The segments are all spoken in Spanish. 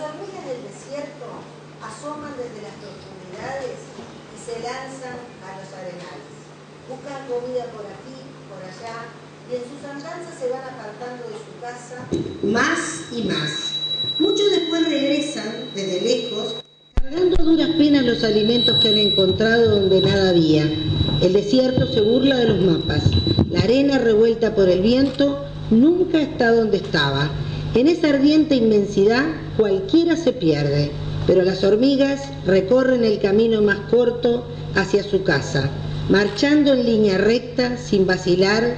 hormigas del desierto asoman desde las profundidades y se lanzan a los arenales. Buscan comida por aquí, por allá, y en sus andanzas se van apartando de su casa más y más. Muchos después regresan desde lejos, cargando a duras penas los alimentos que han encontrado donde nada había. El desierto se burla de los mapas. La arena revuelta por el viento nunca está donde estaba. En esa ardiente inmensidad cualquiera se pierde, pero las hormigas recorren el camino más corto hacia su casa. Marchando en línea recta, sin vacilar,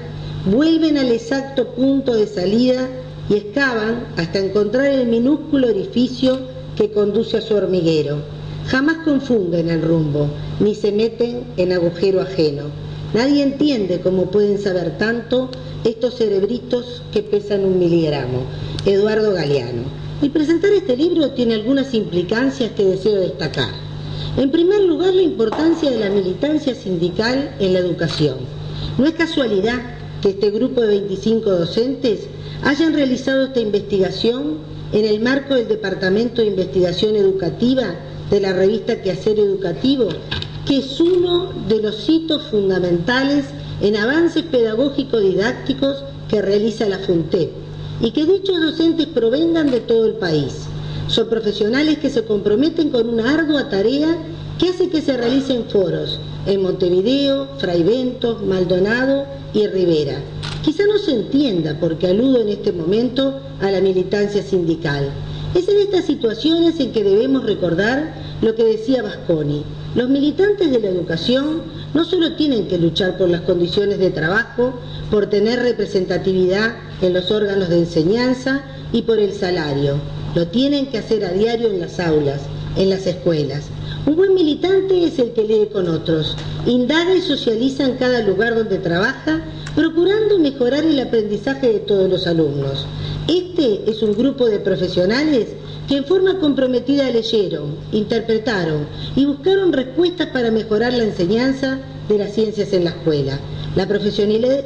vuelven al exacto punto de salida y excavan hasta encontrar el minúsculo orificio que conduce a su hormiguero. Jamás confunden el rumbo, ni se meten en agujero ajeno. Nadie entiende cómo pueden saber tanto estos cerebritos que pesan 1 miligramo. Eduardo Galeano. El presentar este libro tiene algunas implicancias que deseo destacar. En primer lugar, la importancia de la militancia sindical en la educación. No es casualidad que este grupo de 25 docentes hayan realizado esta investigación en el marco del Departamento de Investigación Educativa de la revista Quehacer Educativo, que es uno de los hitos fundamentales en avances pedagógico-didácticos que realiza la FUNTEP, y que dichos docentes provengan de todo el país. Son profesionales que se comprometen con una ardua tarea que hace que se realicen foros en Montevideo, Fraiventos, Maldonado y Rivera. Quizá no se entienda porque aludo en este momento a la militancia sindical. Es en estas situaciones en que debemos recordar lo que decía Vasconi. Los militantes de la educación no solo tienen que luchar por las condiciones de trabajo, por tener representatividad en los órganos de enseñanza y por el salario. Lo tienen que hacer a diario en las aulas, en las escuelas. Un buen militante es el que lee con otros, indaga y socializa en cada lugar donde trabaja, procurando mejorar el aprendizaje de todos los alumnos. Este es un grupo de profesionales que en forma comprometida leyeron, interpretaron y buscaron respuestas para mejorar la enseñanza de las ciencias en la escuela. La profesionalidad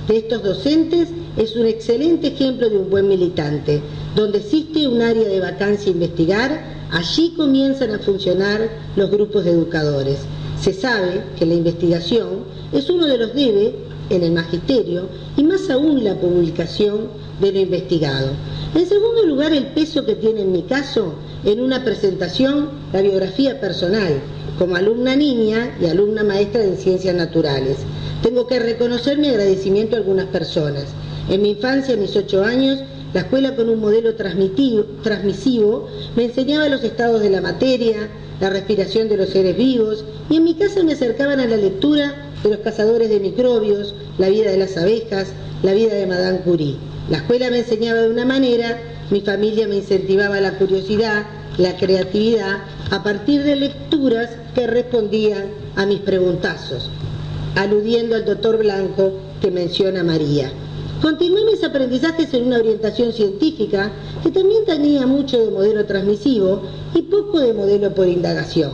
de estos docentes es un excelente ejemplo de un buen militante. Donde existe un área de vacancia a investigar, allí comienzan a funcionar los grupos de educadores. Se sabe que la investigación es uno de los deberes en el magisterio y más aún la publicación de lo investigado. En segundo lugar, el peso que tiene en mi caso en una presentación la biografía personal como alumna niña y alumna maestra en ciencias naturales. Tengo que reconocer mi agradecimiento a algunas personas. En mi infancia, a mis 8 años, la escuela con un modelo transmisivo me enseñaba los estados de la materia, la respiración de los seres vivos, y en mi casa me acercaban a la lectura de los cazadores de microbios, la vida de las abejas, la vida de Madame Curie. La escuela me enseñaba de una manera, mi familia me incentivaba la curiosidad, la creatividad, a partir de lecturas que respondían a mis preguntazos, aludiendo al doctor Blanco que menciona María. Continué mis aprendizajes en una orientación científica que también tenía mucho de modelo transmisivo y poco de modelo por indagación.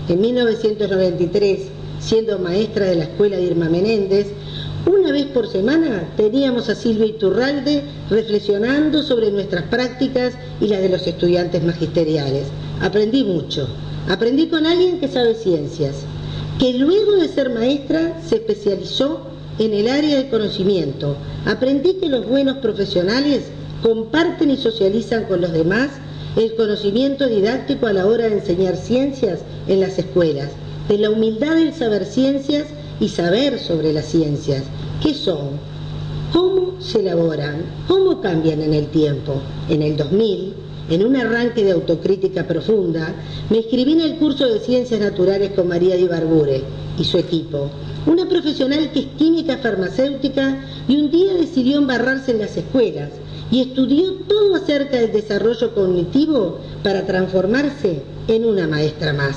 En 1993, siendo maestra de la escuela de Irma Menéndez, una vez por semana teníamos a Silvia Iturralde reflexionando sobre nuestras prácticas y las de los estudiantes magisteriales. Aprendí mucho. Aprendí con alguien que sabe ciencias, que luego de ser maestra se especializó en el área de conocimiento. Aprendí que los buenos profesionales comparten y socializan con los demás el conocimiento didáctico a la hora de enseñar ciencias en las escuelas, de la humildad del saber ciencias y saber sobre las ciencias. ¿Qué son? ¿Cómo se elaboran? ¿Cómo cambian en el tiempo? En el 2000, en un arranque de autocrítica profunda, me inscribí en el curso de Ciencias Naturales con María Di Barbure y su equipo, una profesional que es química farmacéutica y un día decidió embarrarse en las escuelas y estudió todo acerca del desarrollo cognitivo para transformarse en una maestra más.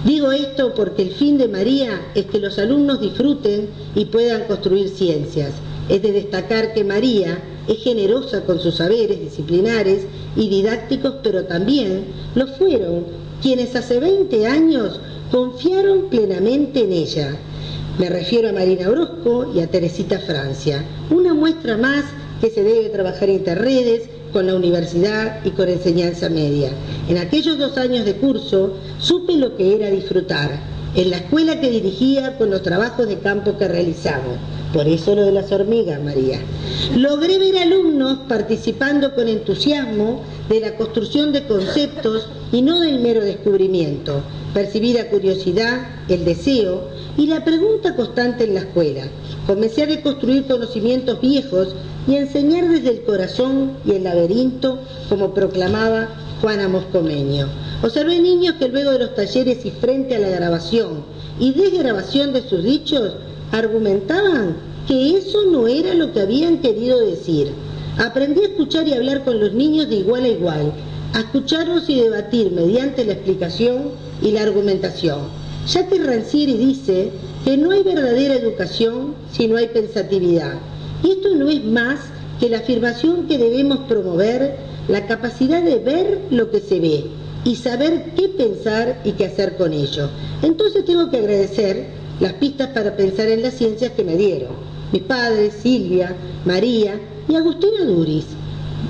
Digo esto porque el fin de María es que los alumnos disfruten y puedan construir ciencias. Es de destacar que María es generosa con sus saberes disciplinares y didácticos, pero también lo fueron quienes hace 20 años confiaron plenamente en ella. Me refiero a Marina Orozco y a Teresita Francia. Una muestra más que se debe trabajar interredes, con la universidad y con enseñanza media. En aquellos 2 años de curso supe lo que era disfrutar, en la escuela que dirigía con los trabajos de campo que realizamos. Por eso lo de las hormigas, María. Logré ver alumnos participando con entusiasmo de la construcción de conceptos y no del mero descubrimiento. Percibí la curiosidad, el deseo y la pregunta constante en la escuela. Comencé a deconstruir conocimientos viejos y a enseñar desde el corazón y el laberinto, como proclamaba Juana Moscomeño. Observé niños que luego de los talleres y frente a la grabación y desgrabación de sus dichos, argumentaban que eso no era lo que habían querido decir. Aprendí a escuchar y hablar con los niños de igual a igual, a escucharlos y debatir mediante la explicación y la argumentación. Jacques Rancière dice que no hay verdadera educación si no hay pensatividad. Y esto no es más que la afirmación que debemos promover, la capacidad de ver lo que se ve y saber qué pensar y qué hacer con ello. Entonces tengo que agradecer las pistas para pensar en las ciencias que me dieron mis padres, Silvia, María y Agustina Duris.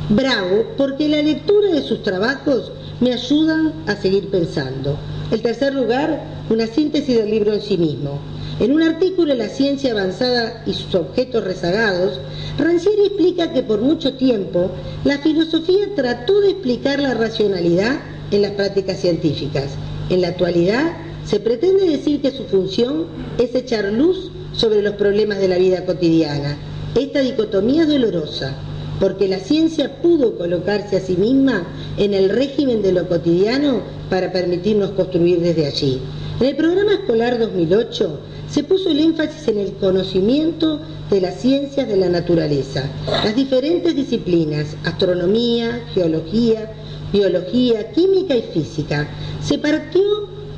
Bravo, porque la lectura de sus trabajos me ayudan a seguir pensando. En tercer lugar, una síntesis del libro en sí mismo. En un artículo La ciencia avanzada y sus objetos rezagados, Rancière explica que por mucho tiempo la filosofía trató de explicar la racionalidad en las prácticas científicas. En la actualidad, se pretende decir que su función es echar luz sobre los problemas de la vida cotidiana. Esta dicotomía es dolorosa, porque la ciencia pudo colocarse a sí misma en el régimen de lo cotidiano para permitirnos construir desde allí. En el programa escolar 2008 se puso el énfasis en el conocimiento de las ciencias de la naturaleza, las diferentes disciplinas, astronomía, geología, biología, química y física. Se partió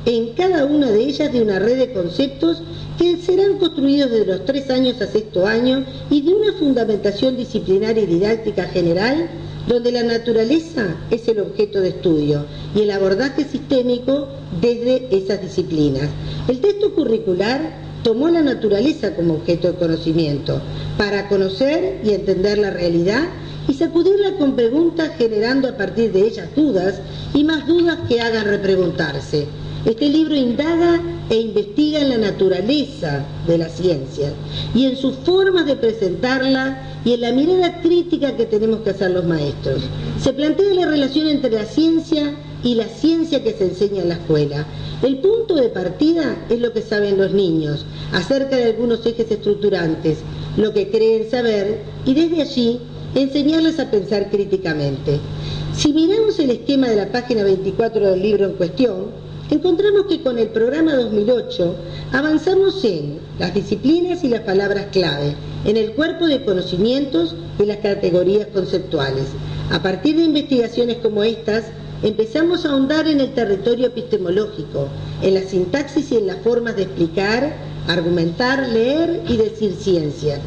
en cada una de ellas de una red de conceptos que serán construidos desde los 3 años a 6º año y de una fundamentación disciplinaria y didáctica general donde la naturaleza es el objeto de estudio y el abordaje sistémico desde esas disciplinas. El texto curricular tomó la naturaleza como objeto de conocimiento para conocer y entender la realidad y sacudirla con preguntas, generando a partir de ellas dudas y más dudas que hagan repreguntarse. Este libro indaga e investiga en la naturaleza de la ciencia y en sus formas de presentarla y en la mirada crítica que tenemos que hacer los maestros. Se plantea la relación entre la ciencia y la ciencia que se enseña en la escuela. El punto de partida es lo que saben los niños acerca de algunos ejes estructurantes, lo que creen saber, y desde allí enseñarles a pensar críticamente. Si miramos el esquema de la página 24 del libro en cuestión, encontramos que con el programa 2008 avanzamos en las disciplinas y las palabras clave, en el cuerpo de conocimientos y las categorías conceptuales. A partir de investigaciones como estas, empezamos a ahondar en el territorio epistemológico, en la sintaxis y en las formas de explicar, argumentar, leer y decir ciencia.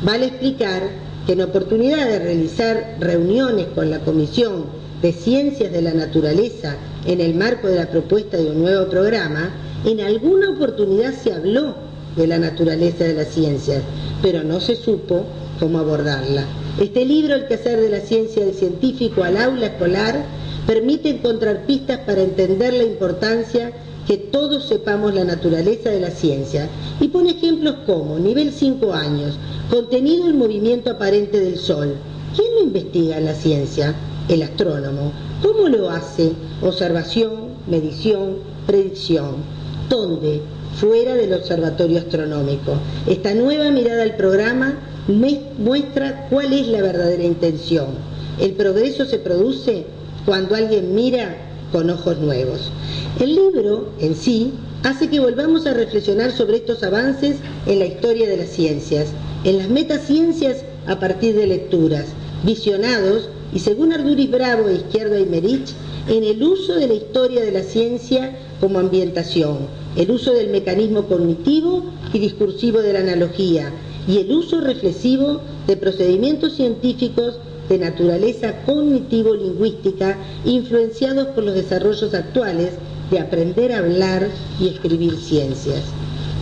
Vale explicar que en oportunidad de realizar reuniones con la Comisión de Ciencias de la Naturaleza en el marco de la propuesta de un nuevo programa, en alguna oportunidad se habló de la naturaleza de las ciencias, pero no se supo cómo abordarla. Este libro, El quehacer de la ciencia del científico al aula escolar, permite encontrar pistas para entender la importancia que todos sepamos la naturaleza de la ciencia y pone ejemplos como nivel 5 años, contenido el movimiento aparente del Sol. ¿Quién lo investiga en la ciencia? El astrónomo. ¿Cómo lo hace? Observación, medición, predicción. ¿Dónde? Fuera del observatorio astronómico. Esta nueva mirada al programa muestra cuál es la verdadera intención. El progreso se produce cuando alguien mira con ojos nuevos. El libro en sí hace que volvamos a reflexionar sobre estos avances en la historia de las ciencias, en las metaciencias a partir de lecturas, visionados y según Arduris Bravo e Izquierdo Aymerich, en el uso de la historia de la ciencia como ambientación, el uso del mecanismo cognitivo y discursivo de la analogía y el uso reflexivo de procedimientos científicos de naturaleza cognitivo-lingüística influenciados por los desarrollos actuales de aprender a hablar y escribir ciencias.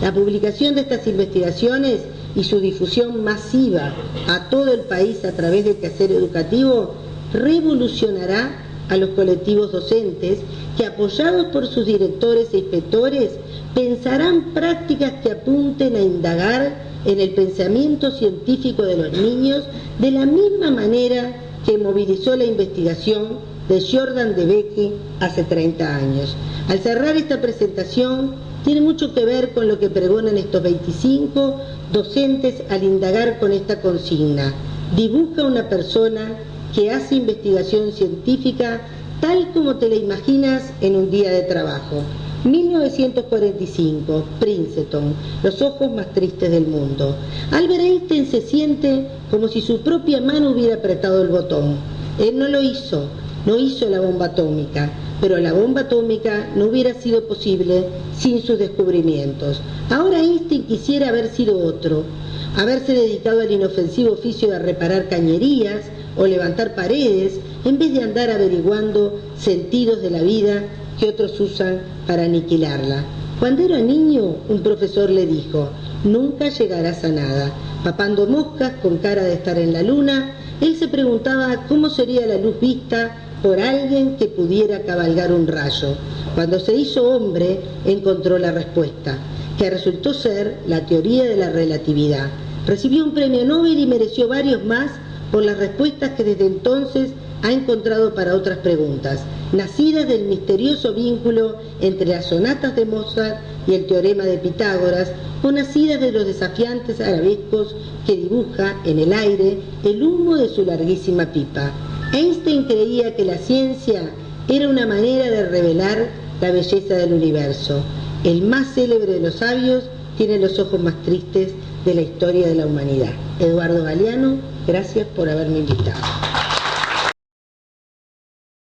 La publicación de estas investigaciones y su difusión masiva a todo el país a través del quehacer educativo revolucionará a los colectivos docentes que, apoyados por sus directores e inspectores, pensarán prácticas que apunten a indagar en el pensamiento científico de los niños de la misma manera que movilizó la investigación de Jordan de Becky hace 30 años. Al cerrar esta presentación, tiene mucho que ver con lo que pregonan estos 25 docentes al indagar con esta consigna: dibuja una persona que hace investigación científica tal como te la imaginas en un día de trabajo. 1945, Princeton, los ojos más tristes del mundo. Albert Einstein se siente como si su propia mano hubiera apretado el botón. Él no lo hizo, no hizo la bomba atómica, pero la bomba atómica no hubiera sido posible sin sus descubrimientos. Ahora Einstein quisiera haber sido otro, haberse dedicado al inofensivo oficio de reparar cañerías o levantar paredes, en vez de andar averiguando sentidos de la vida que otros usan para aniquilarla. Cuando era niño, un profesor le dijo: nunca llegarás a nada. Papando moscas con cara de estar en la luna, él se preguntaba cómo sería la luz vista por alguien que pudiera cabalgar un rayo. Cuando se hizo hombre, encontró la respuesta, que resultó ser la teoría de la relatividad. Recibió un premio Nobel y mereció varios más por las respuestas que desde entonces ha encontrado para otras preguntas, nacidas del misterioso vínculo entre las sonatas de Mozart y el teorema de Pitágoras, o nacidas de los desafiantes arabescos que dibuja en el aire el humo de su larguísima pipa. Einstein creía que la ciencia era una manera de revelar la belleza del universo. El más célebre de los sabios tiene los ojos más tristes de la historia de la humanidad. Eduardo Galeano, gracias por haberme invitado.